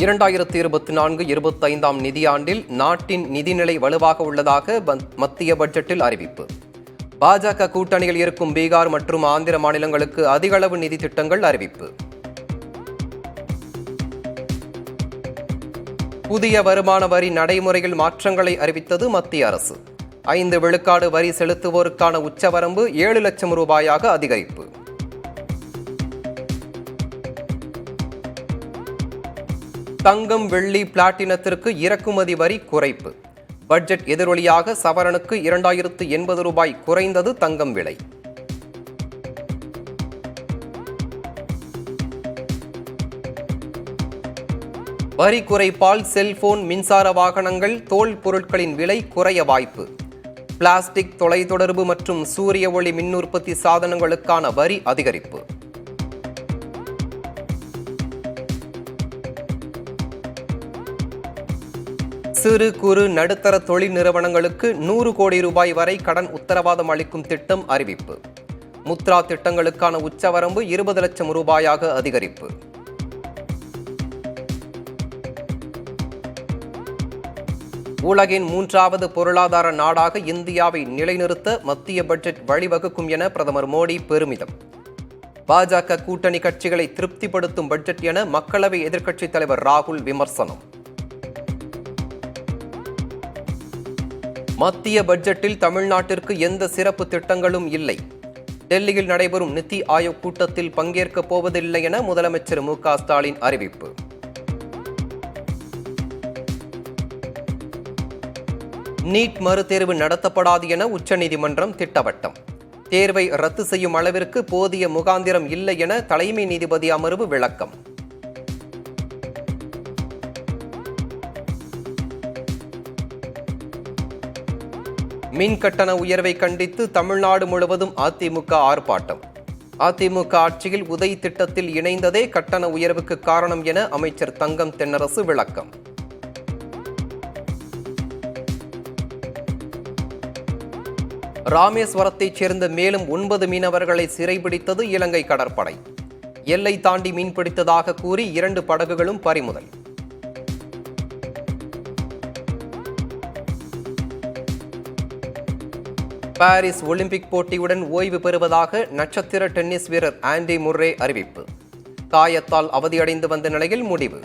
2024-25 நிதியாண்டில் நாட்டின் நிதிநிலை வலுவாக உள்ளதாக மத்திய பட்ஜெட்டில் அறிவிப்பு. பாஜக கூட்டணியில் இருக்கும் பீகார் மற்றும் ஆந்திர மாநிலங்களுக்கு அதிக அளவு நிதி திட்டங்கள் அறிவிப்பு. புதிய வருமான வரி நடைமுறையில் மாற்றங்களை அறிவித்தது மத்திய அரசு. 5 விழுக்காடு வரி செலுத்துவோருக்கான உச்சவரம்பு 7 லட்சம் ரூபாயாக அதிகரிப்பு. தங்கம், வெள்ளி, பிளாட்டினத்திற்கு இறக்குமதி வரி குறைப்பு. பட்ஜெட் எதிரொலியாக சவரனுக்கு 2080 ரூபாய் குறைந்தது தங்கம் விலை. வரி குறைப்பால் செல்போன், மின்சார வாகனங்கள், தோல் பொருட்களின் விலை குறைய வாய்ப்பு. பிளாஸ்டிக், தொலைத்தொடர்பு மற்றும் சூரிய ஒளி மின் உற்பத்தி சாதனங்களுக்கான வரி அதிகரிப்பு. சிறு குறு நடுத்தர தொழில் நிறுவனங்களுக்கு 100 கோடி ரூபாய் வரை கடன் உத்தரவாதம் அளிக்கும் திட்டம் அறிவிப்பு. முத்ரா திட்டங்களுக்கான உச்சவரம்பு 20 லட்சம் ரூபாயாக அதிகரிப்பு. உலகின் 3வது பொருளாதார நாடாக இந்தியாவை நிலைநிறுத்த மத்திய பட்ஜெட் வழிவகுக்கும் என பிரதமர் மோடி பெருமிதம். பாஜக கூட்டணி கட்சிகளை திருப்திப்படுத்தும் பட்ஜெட் என மக்களவை எதிர்க்கட்சித் தலைவர் ராகுல் விமர்சனம். மத்திய பட்ஜெட்டில் தமிழ்நாட்டிற்கு எந்த சிறப்பு திட்டங்களும் இல்லை. டெல்லியில் நடைபெறும் நித்தி ஆயோக் கூட்டத்தில் பங்கேற்கப் போவதில்லை என முதலமைச்சர் மு.க. ஸ்டாலின் அறிவிப்பு. நீட் மறுதேர்வு நடத்தப்படாது என உச்சநீதிமன்றம் திட்டவட்டம். தேர்வை ரத்து செய்யும் அளவிற்கு போதிய முகாந்திரம் இல்லை என தலைமை நீதிபதி அமர்வு விளக்கம். மின் கட்டண உயர்வை கண்டித்து தமிழ்நாடு முழுவதும் அதிமுக ஆர்ப்பாட்டம். அதிமுக ஆட்சியில் உதய் திட்டத்தில் இணைந்ததே கட்டண உயர்வுக்கு காரணம் என அமைச்சர் தங்கம் தென்னரசு விளக்கம். ராமேஸ்வரத்தைச் சேர்ந்த மேலும் 9 மீனவர்களை சிறைபிடித்தது இலங்கை கடற்படை. எல்லை தாண்டி மீன்பிடித்ததாக கூறி 2 படகுகளும் பறிமுதல். பாரிஸ் ஒலிம்பிக் போட்டியுடன் ஓய்வு பெறுவதாக நட்சத்திர டென்னிஸ் வீரர் ஆண்டி முர்ரே அறிவிப்பு. காயத்தால் அவதியடைந்து வந்த நிலையில் முடிவு.